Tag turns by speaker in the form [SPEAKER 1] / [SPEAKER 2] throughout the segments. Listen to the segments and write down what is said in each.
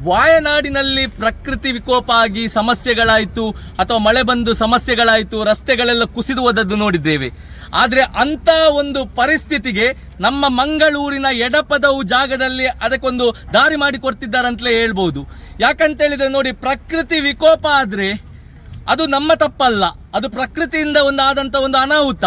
[SPEAKER 1] ವಾಯನಾಡಿನಲ್ಲಿ ಪ್ರಕೃತಿ ವಿಕೋಪ ಆಗಿ ಸಮಸ್ಯೆಗಳಾಯಿತು ಅಥವಾ ಮಳೆ ಬಂದು ಸಮಸ್ಯೆಗಳಾಯಿತು, ರಸ್ತೆಗಳೆಲ್ಲ ಕುಸಿದು ಹೋದದ್ದು ನೋಡಿದ್ದೇವೆ. ಆದರೆ ಅಂಥ ಒಂದು ಪರಿಸ್ಥಿತಿಗೆ ನಮ್ಮ ಮಂಗಳೂರಿನ ಎಡಪದವು ಜಾಗದಲ್ಲಿ ಅದಕ್ಕೊಂದು ದಾರಿ ಮಾಡಿಕೊಡ್ತಿದ್ದಾರಂತಲೇ ಹೇಳ್ಬೋದು. ಯಾಕಂತೇಳಿದರೆ ನೋಡಿ, ಪ್ರಕೃತಿ ವಿಕೋಪ ಆದರೆ ಅದು ನಮ್ಮ ತಪ್ಪಲ್ಲ, ಅದು ಪ್ರಕೃತಿಯಿಂದ ಆದಂಥ ಒಂದು ಅನಾಹುತ.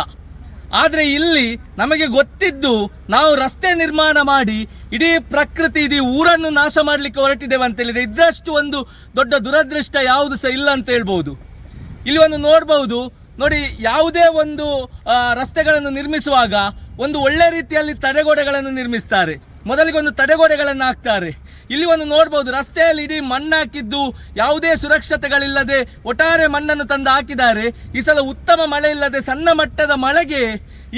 [SPEAKER 1] ಆದರೆ ಇಲ್ಲಿ ನಮಗೆ ಗೊತ್ತಿದ್ದು ನಾವು ರಸ್ತೆ ನಿರ್ಮಾಣ ಮಾಡಿ ಇಡೀ ಪ್ರಕೃತಿ, ಇಡೀ ಊರನ್ನು ನಾಶ ಮಾಡಲಿಕ್ಕೆ ಹೊರಟಿದ್ದೇವೆ ಅಂತ ಹೇಳಿದ್ರೆ ಇದಷ್ಟು ಒಂದು ದೊಡ್ಡ ದುರದೃಷ್ಟ ಯಾವುದು ಸಹ ಇಲ್ಲ ಅಂತ ಹೇಳ್ಬೋದು. ಇಲ್ಲಿ ಒಂದು ನೋಡ್ಬೋದು ನೋಡಿ, ಯಾವುದೇ ಒಂದು ರಸ್ತೆಗಳನ್ನು ನಿರ್ಮಿಸುವಾಗ ಒಂದು ಒಳ್ಳೆ ರೀತಿಯಲ್ಲಿ ತಡೆಗೋಡೆಗಳನ್ನು ನಿರ್ಮಿಸ್ತಾರೆ, ಮೊದಲಿಗೆ ಒಂದು ತಡೆಗೋಡೆಗಳನ್ನು ಹಾಕ್ತಾರೆ. ಇಲ್ಲಿ ಒಂದು ನೋಡ್ಬೋದು, ರಸ್ತೆಯಲ್ಲಿ ಇಡೀ ಮಣ್ಣು ಹಾಕಿದ್ದು ಯಾವುದೇ ಸುರಕ್ಷತೆಗಳಿಲ್ಲದೆ ಒಟ್ಟಾರೆ ಮಣ್ಣನ್ನು ತಂದು ಹಾಕಿದ್ದಾರೆ. ಈ ಸಲ ಉತ್ತಮ ಮಳೆ ಇಲ್ಲದೆ ಸಣ್ಣ ಮಟ್ಟದ ಮಳೆಗೆ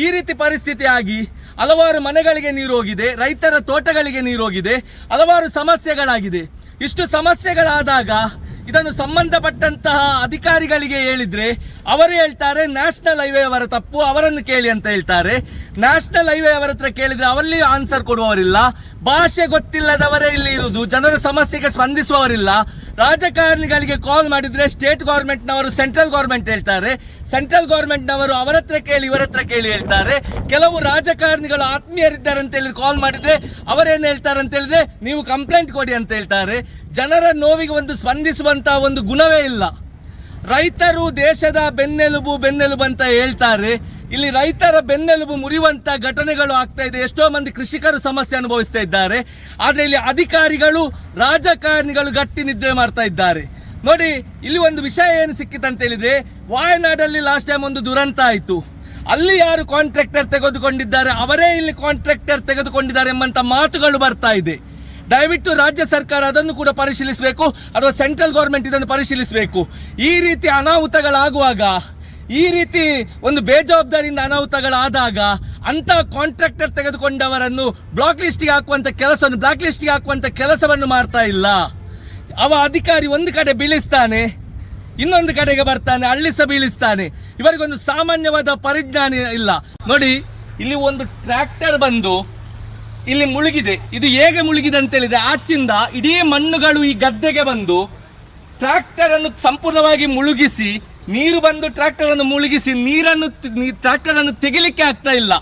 [SPEAKER 1] ಈ ರೀತಿ ಪರಿಸ್ಥಿತಿ ಆಗಿ ಹಲವಾರು ಮನೆಗಳಿಗೆ ನೀರು ಹೋಗಿದೆ, ರೈತರ ತೋಟಗಳಿಗೆ ನೀರು ಹೋಗಿದೆ, ಹಲವಾರು ಸಮಸ್ಯೆಗಳಾಗಿದೆ. ಇಷ್ಟು ಸಮಸ್ಯೆಗಳಾದಾಗ ಇದನ್ನು ಸಂಬಂಧಪಟ್ಟಂತಹ ಅಧಿಕಾರಿಗಳಿಗೆ ಹೇಳಿದ್ರೆ ಅವರು ಹೇಳ್ತಾರೆ ನ್ಯಾಷನಲ್ ಹೈವೇ ಅವರ ತಪ್ಪು, ಅವರನ್ನು ಕೇಳಿ ಅಂತ ಹೇಳ್ತಾರೆ. ನ್ಯಾಷನಲ್ ಹೈವೇ ಅವರ ಹತ್ರ ಕೇಳಿದ್ರೆ ಅವರಲ್ಲಿ ಆನ್ಸರ್ ಕೊಡುವವರಿಲ್ಲ, ಭಾಷೆ ಗೊತ್ತಿಲ್ಲದವರೇ ಇಲ್ಲಿ ಇರುವುದು, ಜನರ ಸಮಸ್ಯೆಗೆ ಸ್ಪಂದಿಸುವವರಿಲ್ಲ. ರಾಜಕಾರಣಿಗಳಿಗೆ ಕಾಲ್ ಮಾಡಿದ್ರೆ ಸ್ಟೇಟ್ ಗೌರ್ಮೆಂಟ್ನವರು ಸೆಂಟ್ರಲ್ ಗೌರ್ಮೆಂಟ್ ಹೇಳ್ತಾರೆ, ಸೆಂಟ್ರಲ್ ಗೌರ್ಮೆಂಟ್ನವರು ಅವರ ಹತ್ರ ಕೇಳಿ ಇವರ ಹತ್ರ ಕೇಳಿ ಹೇಳ್ತಾರೆ. ಕೆಲವು ರಾಜಕಾರಣಿಗಳು ಆತ್ಮೀಯರಿದ್ದಾರೆ ಅಂತ ಹೇಳಿ ಕಾಲ್ ಮಾಡಿದ್ರೆ ಅವರೇನು ಹೇಳ್ತಾರೆ ಅಂತ ಹೇಳಿದ್ರೆ ನೀವು ಕಂಪ್ಲೇಂಟ್ ಕೊಡಿ ಅಂತ ಹೇಳ್ತಾರೆ. ಜನರ ನೋವಿಗೆ ಒಂದು ಸ್ಪಂದಿಸುವಂತಹ ಒಂದು ಗುಣವೇ ಇಲ್ಲ. ರೈತರು ದೇಶದ ಬೆನ್ನೆಲುಬು ಅಂತ ಹೇಳ್ತಾರೆ. ಇಲ್ಲಿ ರೈತರ ಬೆನ್ನೆಲುಬು ಮುರಿಯುವಂತ ಘಟನೆಗಳು ಆಗ್ತಾ ಇದೆ. ಎಷ್ಟೋ ಮಂದಿ ಕೃಷಿಕರು ಸಮಸ್ಯೆ ಅನುಭವಿಸ್ತಾ ಇದ್ದಾರೆ. ಆದರೆ ಇಲ್ಲಿ ಅಧಿಕಾರಿಗಳು, ರಾಜಕಾರಣಿಗಳು ಗಟ್ಟಿ ನಿದ್ರೆ ಮಾಡ್ತಾ ಇದ್ದಾರೆ. ನೋಡಿ, ಇಲ್ಲಿ ಒಂದು ವಿಷಯ ಏನು ಸಿಕ್ಕಿತಂತ ಹೇಳಿದ್ರೆ, ವಾಯನಾಡಲ್ಲಿ ಲಾಸ್ಟ್ ಟೈಮ್ ಒಂದು ದುರಂತ ಆಯಿತು. ಅಲ್ಲಿ ಯಾರು ಕಾಂಟ್ರಾಕ್ಟರ್ ತೆಗೆದುಕೊಂಡಿದ್ದಾರೆ ಅವರೇ ಇಲ್ಲಿ ಕಾಂಟ್ರಾಕ್ಟರ್ ತೆಗೆದುಕೊಂಡಿದ್ದಾರೆ ಎಂಬಂತ ಮಾತುಗಳು ಬರ್ತಾ ಇದೆ. ದಯವಿಟ್ಟು ರಾಜ್ಯ ಸರ್ಕಾರ ಅದನ್ನು ಕೂಡ ಪರಿಶೀಲಿಸಬೇಕು, ಅಥವಾ ಸೆಂಟ್ರಲ್ ಗೌರ್ಮೆಂಟ್ ಇದನ್ನು ಪರಿಶೀಲಿಸಬೇಕು. ಈ ರೀತಿ ಅನಾಹುತಗಳಾಗುವಾಗ, ಈ ರೀತಿ ಒಂದು ಬೇಜವಾಬ್ದಾರಿಯಿಂದ ಅನಾಹುತಗಳಾದಾಗ ಅಂತ ಕಾಂಟ್ರಾಕ್ಟರ್ ತೆಗೆದುಕೊಂಡವರನ್ನು ಬ್ಲಾಕ್ ಲಿಸ್ಟಿಗೆ ಹಾಕುವಂತ ಕೆಲಸವನ್ನು ಮಾಡ್ತಾ ಇಲ್ಲ. ಅವ ಅಧಿಕಾರಿ ಒಂದು ಕಡೆ ಬೀಳಿಸ್ತಾನೆ, ಇನ್ನೊಂದು ಕಡೆಗೆ ಬರ್ತಾನೆ, ಅಲ್ಲಿ ಸಹ ಬೀಳಿಸ್ತಾನೆ. ಇವರಿಗೊಂದು ಸಾಮಾನ್ಯವಾದ ಪರಿಜ್ಞಾನ ಇಲ್ಲ. ನೋಡಿ, ಇಲ್ಲಿ ಒಂದು ಟ್ರ್ಯಾಕ್ಟರ್ ಬಂದು ಇಲ್ಲಿ ಮುಳುಗಿದೆ. ಇದು ಹೇಗೆ ಮುಳುಗಿದೆ ಅಂತ ಹೇಳಿದ್ರೆ, ಆಚಿಂದ ಇಡೀ ಮಣ್ಣುಗಳು ಈ ಗದ್ದೆಗೆ ಬಂದು ಟ್ರ್ಯಾಕ್ಟರ್ ಅನ್ನು ಸಂಪೂರ್ಣವಾಗಿ ಮುಳುಗಿಸಿ, ನೀರು ಬಂದು ಟ್ರ್ಯಾಕ್ಟರ್ ಅನ್ನು ಮುಳುಗಿಸಿ ಟ್ರ್ಯಾಕ್ಟರ್ ಅನ್ನು ತೆಗಿಲಿಕ್ಕೆ ಆಗ್ತಾ ಇಲ್ಲ.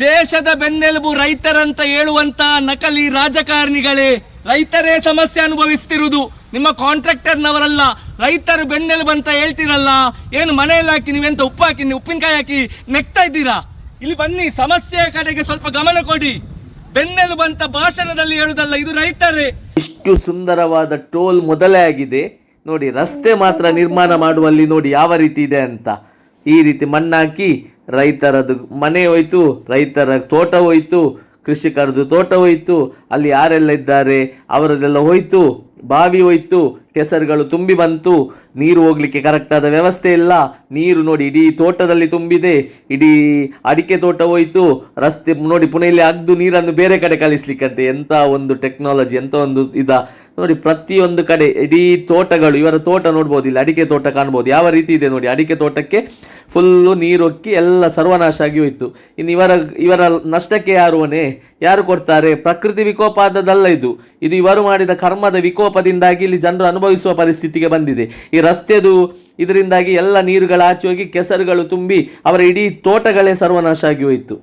[SPEAKER 1] ದೇಶದ ಬೆನ್ನೆಲುಬು ರೈತರಂತ ಹೇಳುವಂತ ನಕಲಿ ರಾಜಕಾರಣಿಗಳೇ ರೈತರೇ ಸಮಸ್ಯೆ ಅನುಭವಿಸ್ತಿರುವುದು, ನಿಮ್ಮ ಕಾಂಟ್ರಾಕ್ಟರ್ನವರಲ್ಲ. ರೈತರು ಬೆನ್ನೆಲುಬು ಅಂತ ಹೇಳ್ತಿರಲ್ಲ, ಏನು ಮನೆಯಲ್ಲಿ ಹಾಕಿ ನೀವೆಂತ ಉಪ್ಪು ಹಾಕಿ ಉಪ್ಪಿನಕಾಯಿ ಹಾಕಿ ನೆಕ್ತಾ ಇದ್ದೀರಾ? ಇಲ್ಲಿ ಬನ್ನಿ, ಸಮಸ್ಯೆಯ ಕಡೆಗೆ ಸ್ವಲ್ಪ ಗಮನ ಕೊಡಿ. ಬೆನ್ನೆಲುಬು ಅಂತ ಭಾಷಣದಲ್ಲಿ ಹೇಳುದಲ್ಲ, ಇದು ರೈತರೇ.
[SPEAKER 2] ಇಷ್ಟು ಸುಂದರವಾದ ಟೋಲ್ ಮೊದಲೇ ಆಗಿದೆ ನೋಡಿ, ರಸ್ತೆ ಮಾತ್ರ ನಿರ್ಮಾಣ ಮಾಡುವಲ್ಲಿ ನೋಡಿ ಯಾವ ರೀತಿ ಇದೆ ಅಂತ. ಈ ರೀತಿ ಮಣ್ಣಾಕಿ ರೈತರದ್ದು ಮನೆ ಹೋಯ್ತು, ರೈತರ ತೋಟ ಹೋಯ್ತು, ಕೃಷಿಕರದ್ದು ತೋಟ ಹೋಯ್ತು, ಅಲ್ಲಿ ಯಾರೆಲ್ಲ ಇದ್ದಾರೆ ಅವರದೆಲ್ಲ ಹೋಯ್ತು, ಬಾವಿ ಹೋಯ್ತು, ಕೆಸರುಗಳು ತುಂಬಿ ಬಂತು, ನೀರು ಹೋಗ್ಲಿಕ್ಕೆ ಕರೆಕ್ಟಾದ ವ್ಯವಸ್ಥೆ ಇಲ್ಲ. ನೀರು ನೋಡಿ ಇಡೀ ತೋಟದಲ್ಲಿ ತುಂಬಿದೆ, ಇಡೀ ಅಡಿಕೆ ತೋಟ ಹೋಯ್ತು, ರಸ್ತೆ ನೋಡಿ ಪುನಃ ಇಲ್ಲಿ ಅಗ್ದು ನೀರನ್ನು ಬೇರೆ ಕಡೆ ಕಳಿಸ್ಲಿಕ್ಕಂತೆ. ಎಂಥ ಒಂದು ಟೆಕ್ನಾಲಜಿ, ಎಂಥ ಒಂದು ನೋಡಿ, ಪ್ರತಿಯೊಂದು ಕಡೆ ಇಡೀ ತೋಟಗಳು, ಇವರ ತೋಟ ನೋಡ್ಬೋದು, ಇಲ್ಲಿ ಅಡಿಕೆ ತೋಟ ಕಾಣ್ಬೋದು ಯಾವ ರೀತಿ ಇದೆ ನೋಡಿ. ಅಡಿಕೆ ತೋಟಕ್ಕೆ ಫುಲ್ಲು ನೀರು ಹೊಕ್ಕಿ ಎಲ್ಲ ಸರ್ವನಾಶ ಆಗಿ ಹೋಯ್ತು. ಇನ್ನು ಇವರ ನಷ್ಟಕ್ಕೆ ಯಾರು ಕೊಡ್ತಾರೆ? ಪ್ರಕೃತಿ ವಿಕೋಪ ಆದದಲ್ಲ ಇದು ಇವರು ಮಾಡಿದ ಕರ್ಮದ ವಿಕೋಪದಿಂದಾಗಿ ಇಲ್ಲಿ ಜನರು ಅನುಭವಿಸುವ ಪರಿಸ್ಥಿತಿಗೆ ಬಂದಿದೆ. ಈ ರಸ್ತೆದು ಇದರಿಂದಾಗಿ ಎಲ್ಲ ನೀರುಗಳು ಆಚೆ ಹೋಗಿ ಕೆಸರುಗಳು ತುಂಬಿ ಅವರ ಇಡೀ ತೋಟಗಳೇ ಸರ್ವನಾಶ ಆಗಿ ಹೋಯಿತು.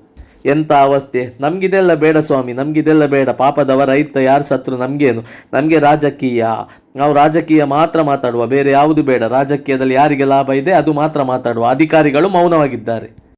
[SPEAKER 2] ಎಂಥ ಅವಸ್ಥೆ! ನಮಗಿದೆಲ್ಲ ಬೇಡ ಸ್ವಾಮಿ, ನಮಗಿದೆಲ್ಲ ಬೇಡ. ಪಾಪದವ ರೈತ ಯಾರು ಸತ್ರು ನಮಗೇನು? ನಮಗೆ ರಾಜಕೀಯ, ನಾವು ರಾಜಕೀಯ ಮಾತ್ರ ಮಾತಾಡುವ, ಬೇರೆ ಯಾವುದು ಬೇಡ. ರಾಜಕೀಯದಲ್ಲಿ ಯಾರಿಗೆ ಲಾಭ ಇದೆ ಅದು ಮಾತ್ರ ಮಾತಾಡುವ. ಅಧಿಕಾರಿಗಳು ಮೌನವಾಗಿದ್ದಾರೆ.